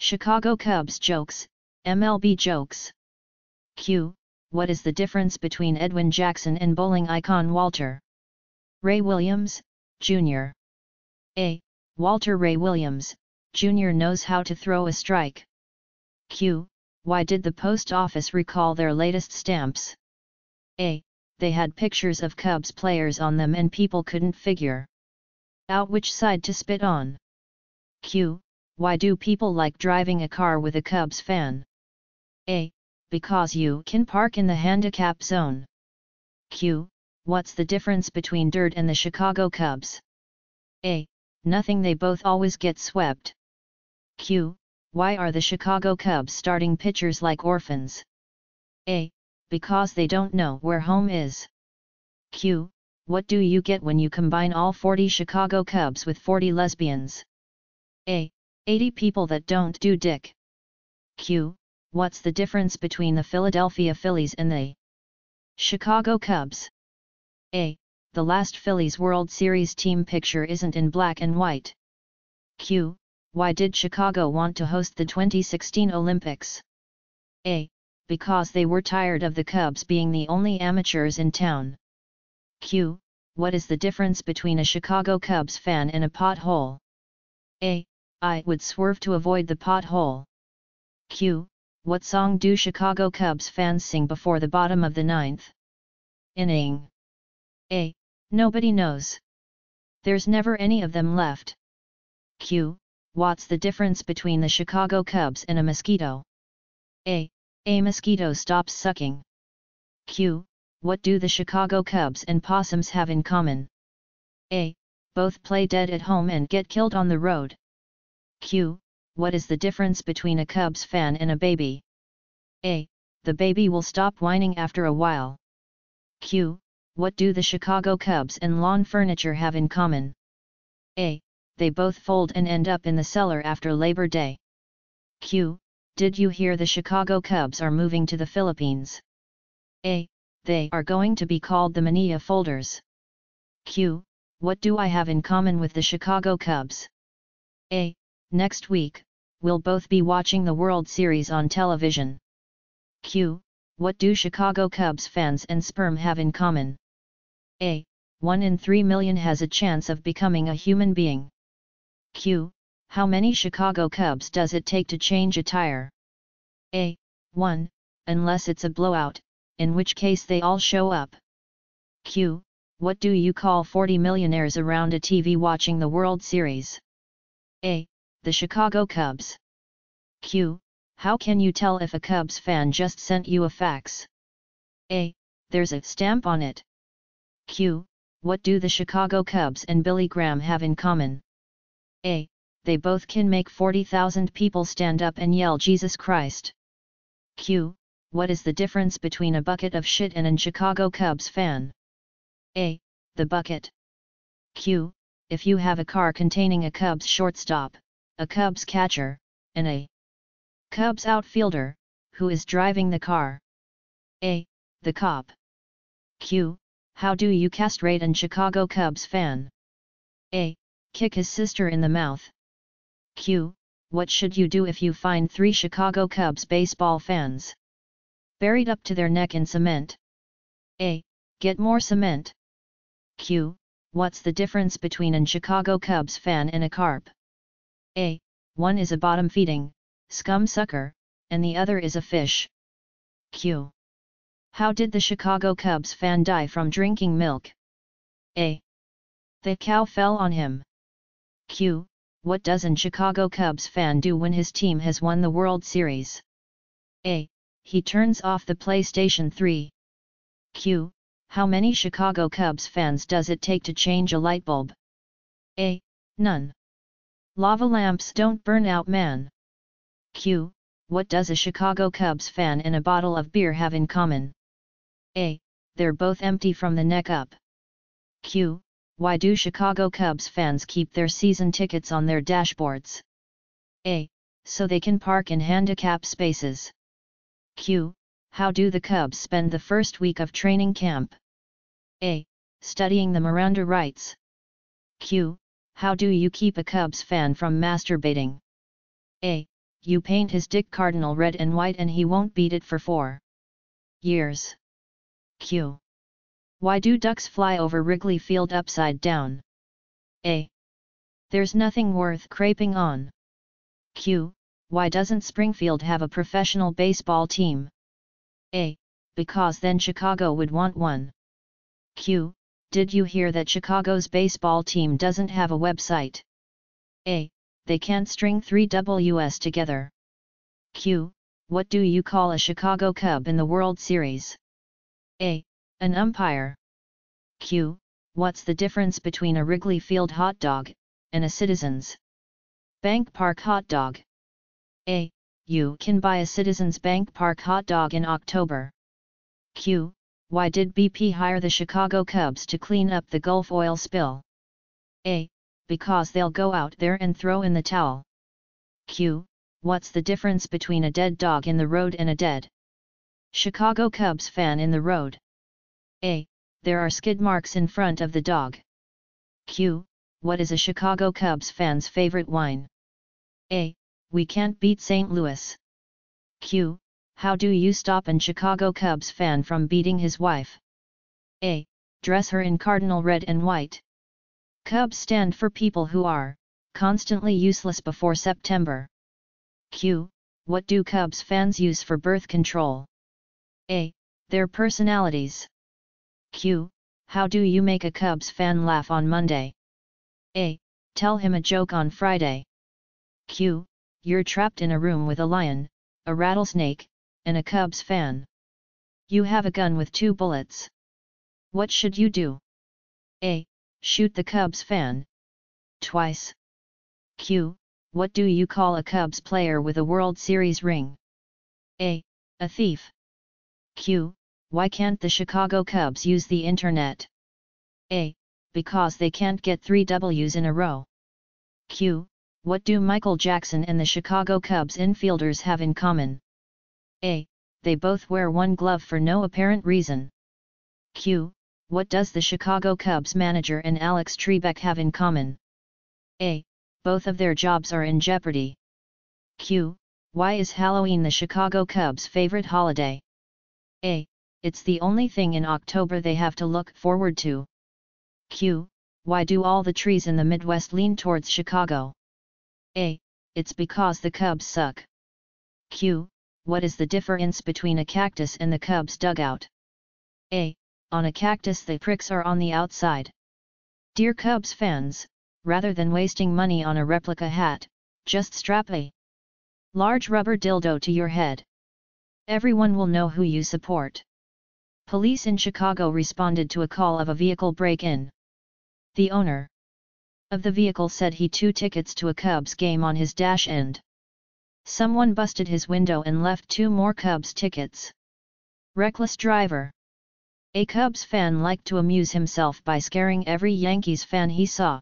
Chicago Cubs jokes, MLB jokes. Q. What is the difference between Edwin Jackson and bowling icon Walter Ray Williams, Jr.? A. Walter Ray Williams, Jr. knows how to throw a strike. Q. Why did the post office recall their latest stamps? A. They had pictures of Cubs players on them and people couldn't figure out which side to spit on. Q. Why do people like driving a car with a Cubs fan? A. Because you can park in the handicap zone. Q. What's the difference between dirt and the Chicago Cubs? A. Nothing, they both always get swept. Q. Why are the Chicago Cubs starting pitchers like orphans? A. Because they don't know where home is. Q. What do you get when you combine all 40 Chicago Cubs with 40 lesbians? A. 80 people that don't do dick. Q. What's the difference between the Philadelphia Phillies and the Chicago Cubs? A. The last Phillies World Series team picture isn't in black and white. Q. Why did Chicago want to host the 2016 Olympics? A. Because they were tired of the Cubs being the only amateurs in town. Q. What is the difference between a Chicago Cubs fan and a pothole? A. I would swerve to avoid the pothole. Q. What song do Chicago Cubs fans sing before the bottom of the ninth inning? A. Nobody knows. There's never any of them left. Q. What's the difference between the Chicago Cubs and a mosquito? A. A mosquito stops sucking. Q. What do the Chicago Cubs and possums have in common? A. Both play dead at home and get killed on the road. Q. What is the difference between a Cubs fan and a baby? A. The baby will stop whining after a while. Q. What do the Chicago Cubs and lawn furniture have in common? A. They both fold and end up in the cellar after Labor Day. Q. Did you hear the Chicago Cubs are moving to the Philippines? A. They are going to be called the Manila Folders. Q. What do I have in common with the Chicago Cubs? A. Next week, we'll both be watching the World Series on television. Q. What do Chicago Cubs fans and sperm have in common? A. 1 in 3 million has a chance of becoming a human being. Q. How many Chicago Cubs does it take to change a tire? A. 1, unless it's a blowout, in which case they all show up. Q. What do you call 40 millionaires around a TV watching the World Series? A. The Chicago Cubs. Q. How can you tell if a Cubs fan just sent you a fax? A. There's a stamp on it. Q. What do the Chicago Cubs and Billy Graham have in common? A. They both can make 40,000 people stand up and yell Jesus Christ. Q. What is the difference between a bucket of shit and an Chicago Cubs fan? A. The bucket. Q. If you have a car containing a Cubs shortstop, a Cubs catcher, and a Cubs outfielder, who is driving the car? A. The cop. Q. How do you castrate an Chicago Cubs fan? A. Kick his sister in the mouth. Q. What should you do if you find 3 Chicago Cubs baseball fans buried up to their neck in cement? A. Get more cement. Q. What's the difference between an Chicago Cubs fan and a carp? A. One is a bottom-feeding scum sucker, and the other is a fish. Q. How did the Chicago Cubs fan die from drinking milk? A. The cow fell on him. Q. What does an Chicago Cubs fan do when his team has won the World Series? A. He turns off the PlayStation 3. Q. How many Chicago Cubs fans does it take to change a light bulb? A. None. Lava lamps don't burn out, man. Q. What does a Chicago Cubs fan and a bottle of beer have in common? A. They're both empty from the neck up. Q. Why do Chicago Cubs fans keep their season tickets on their dashboards? A. So they can park in handicap spaces. Q. How do the Cubs spend the first week of training camp? A. Studying the Miranda rights. Q. How do you keep a Cubs fan from masturbating? A. you paint his dick cardinal red and white and he won't beat it for 4 years. Q. Why do ducks fly over Wrigley Field upside down? A. There's nothing worth craping on. Q. Why doesn't Springfield have a professional baseball team? A. Because then Chicago would want one. Q. Did you hear that Chicago's baseball team doesn't have a website? A. They can't string 3 Ws together. Q. What do you call a Chicago Cub in the World Series? A. An umpire. Q. What's the difference between a Wrigley Field hot dog and a Citizens Bank Park hot dog? A. You can buy a Citizens Bank Park hot dog in October. Q. Why did BP hire the Chicago Cubs to clean up the Gulf oil spill? A. Because they'll go out there and throw in the towel. Q. What's the difference between a dead dog in the road and a dead Chicago Cubs fan in the road? A. There are skid marks in front of the dog. Q. What is a Chicago Cubs fan's favorite wine? A. We can't beat St. Louis. Q. How do you stop an Chicago Cubs fan from beating his wife? A. Dress her in cardinal red and white. Cubs stand for people who are constantly useless before September. Q. What do Cubs fans use for birth control? A. Their personalities. Q. How do you make a Cubs fan laugh on Monday? A. Tell him a joke on Friday. Q. You're trapped in a room with a lion, a rattlesnake, and a Cubs fan. You have a gun with 2 bullets. What should you do? A. Shoot the Cubs fan. Twice. Q. What do you call a Cubs player with a World Series ring? A. A thief. Q. Why can't the Chicago Cubs use the internet? A. Because they can't get 3 Ws in a row. Q. What do Michael Jackson and the Chicago Cubs infielders have in common? A. They both wear 1 glove for no apparent reason. Q. What does the Chicago Cubs manager and Alex Trebek have in common? A. Both of their jobs are in jeopardy. Q. Why is Halloween the Chicago Cubs' favorite holiday? A. It's the only thing in October they have to look forward to. Q. Why do all the trees in the Midwest lean towards Chicago? A. It's because the Cubs suck. Q. What is the difference between a cactus and the Cubs dugout? A. On a cactus the pricks are on the outside. Dear Cubs fans, rather than wasting money on a replica hat, just strap a large rubber dildo to your head. Everyone will know who you support. Police in Chicago responded to a call of a vehicle break-in. The owner of the vehicle said he 2 tickets to a Cubs game on his dash end. Someone busted his window and left 2 more Cubs tickets. Reckless driver. A Cubs fan liked to amuse himself by scaring every Yankees fan he saw.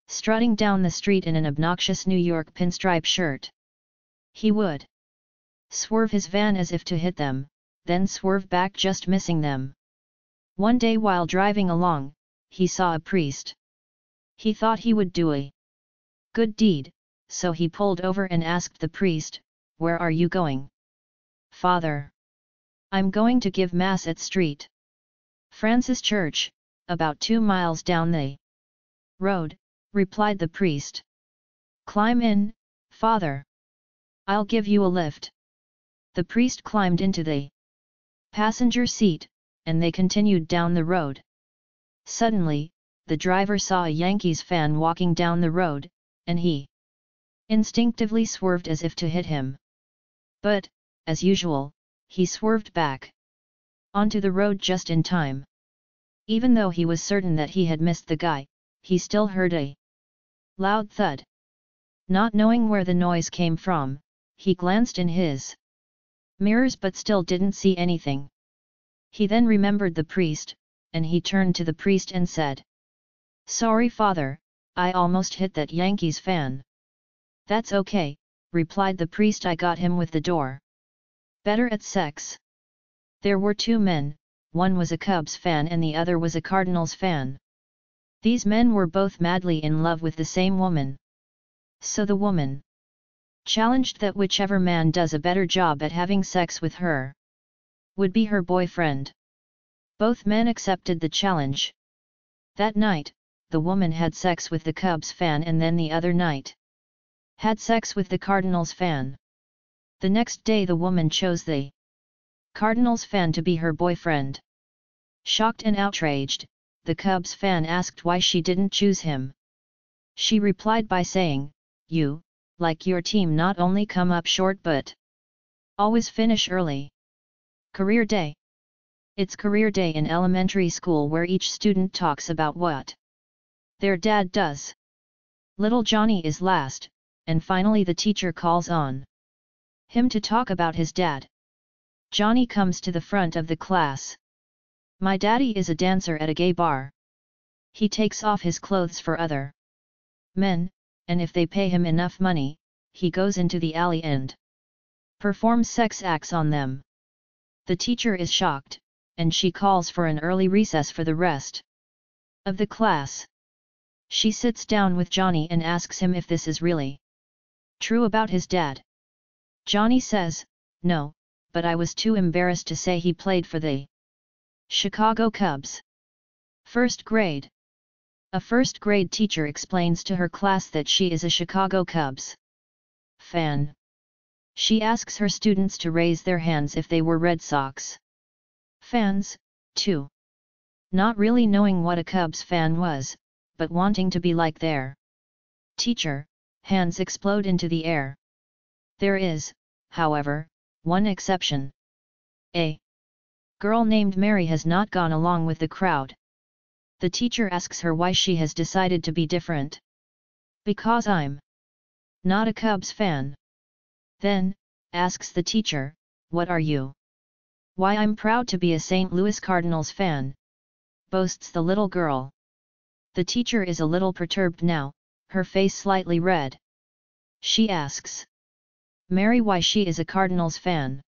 Strutting down the street in an obnoxious New York pinstripe shirt. He would swerve his van as if to hit them, then swerve back just missing them. One day while driving along, he saw a priest. He thought he would do a good deed, so he pulled over and asked the priest, "Where are you going?" "Father, I'm going to give Mass at St. Francis Church, about 2 miles down the road," replied the priest. "Climb in, Father. I'll give you a lift." The priest climbed into the passenger seat, and they continued down the road. Suddenly, the driver saw a Yankees fan walking down the road, and he instinctively swerved as if to hit him. But, as usual, he swerved back onto the road just in time. Even though he was certain that he had missed the guy, he still heard a loud thud. Not knowing where the noise came from, he glanced in his mirrors but still didn't see anything. He then remembered the priest, and he turned to the priest and said, "Sorry, Father, I almost hit that Yankees fan." "That's okay," replied the priest, "I got him with the door." Better at sex. There were 2 men, one was a Cubs fan and the other was a Cardinals fan. These men were both madly in love with the same woman. So the woman challenged that whichever man does a better job at having sex with her would be her boyfriend. Both men accepted the challenge. That night, the woman had sex with the Cubs fan and then the other night had sex with the Cardinals fan. The next day the woman chose the Cardinals fan to be her boyfriend. Shocked and outraged, the Cubs fan asked why she didn't choose him. She replied by saying, "You, like your team, not only come up short but always finish early." Career Day. It's career day in elementary school where each student talks about what their dad does. Little Johnny is last, and finally the teacher calls on him to talk about his dad. Johnny comes to the front of the class. "My daddy is a dancer at a gay bar. He takes off his clothes for other men, and if they pay him enough money, he goes into the alley and performs sex acts on them." The teacher is shocked, and she calls for an early recess for the rest of the class. She sits down with Johnny and asks him if this is really true about his dad. Johnny says, "No, but I was too embarrassed to say he played for the Chicago Cubs." First grade. A first grade teacher explains to her class that she is a Chicago Cubs fan. She asks her students to raise their hands if they were Red Sox fans, too. Not really knowing what a Cubs fan was, but wanting to be like their teacher, hands explode into the air. There is, however, one exception. A girl named Mary has not gone along with the crowd. The teacher asks her why she has decided to be different. "Because I'm not a Cubs fan." Then, asks the teacher, "What are you?" "Why, I'm proud to be a St. Louis Cardinals fan," boasts the little girl. The teacher is a little perturbed now, her face slightly red. She asks Mary why she is a Cardinals fan.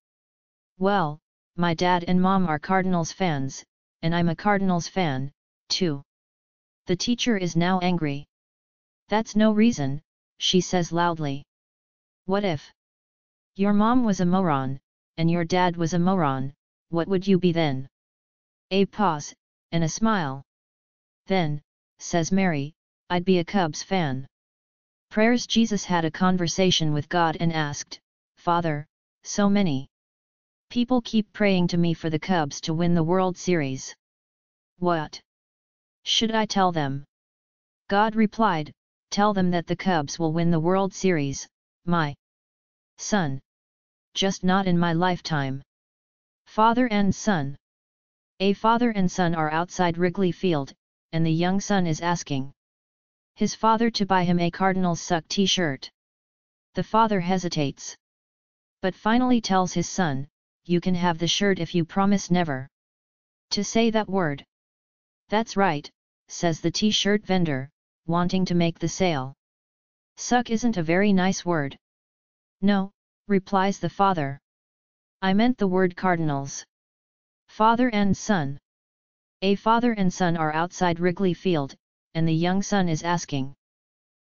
"Well, my dad and mom are Cardinals fans, and I'm a Cardinals fan, too." The teacher is now angry. "That's no reason," she says loudly. "What if your mom was a moron, and your dad was a moron, what would you be then?" A pause, and a smile. "Then," says Mary, "I'd be a Cubs fan." Prayers. Jesus had a conversation with God and asked, "Father, so many people keep praying to me for the Cubs to win the World Series. What should I tell them?" God replied, "Tell them that the Cubs will win the World Series, my son. Just not in my lifetime." Father and son. A father and son are outside Wrigley Field, and the young son is asking his father to buy him a Cardinals Suck t-shirt. The father hesitates, but finally tells his son, "You can have the shirt if you promise never to say that word." "That's right," says the t-shirt vendor, wanting to make the sale. "Suck isn't a very nice word." "No," replies the father. "I meant the word Cardinals." Father and son. A father and son are outside Wrigley Field, and the young son is asking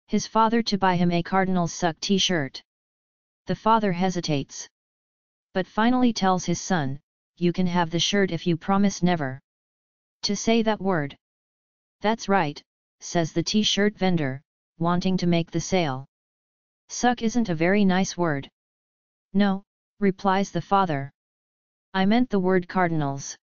his father to buy him a Cardinals Suck t-shirt. The father hesitates, but finally tells his son, "You can have the shirt if you promise never to say that word." "That's right," says the t-shirt vendor, wanting to make the sale. "Suck isn't a very nice word." "No," replies the father. "I meant the word Cardinals."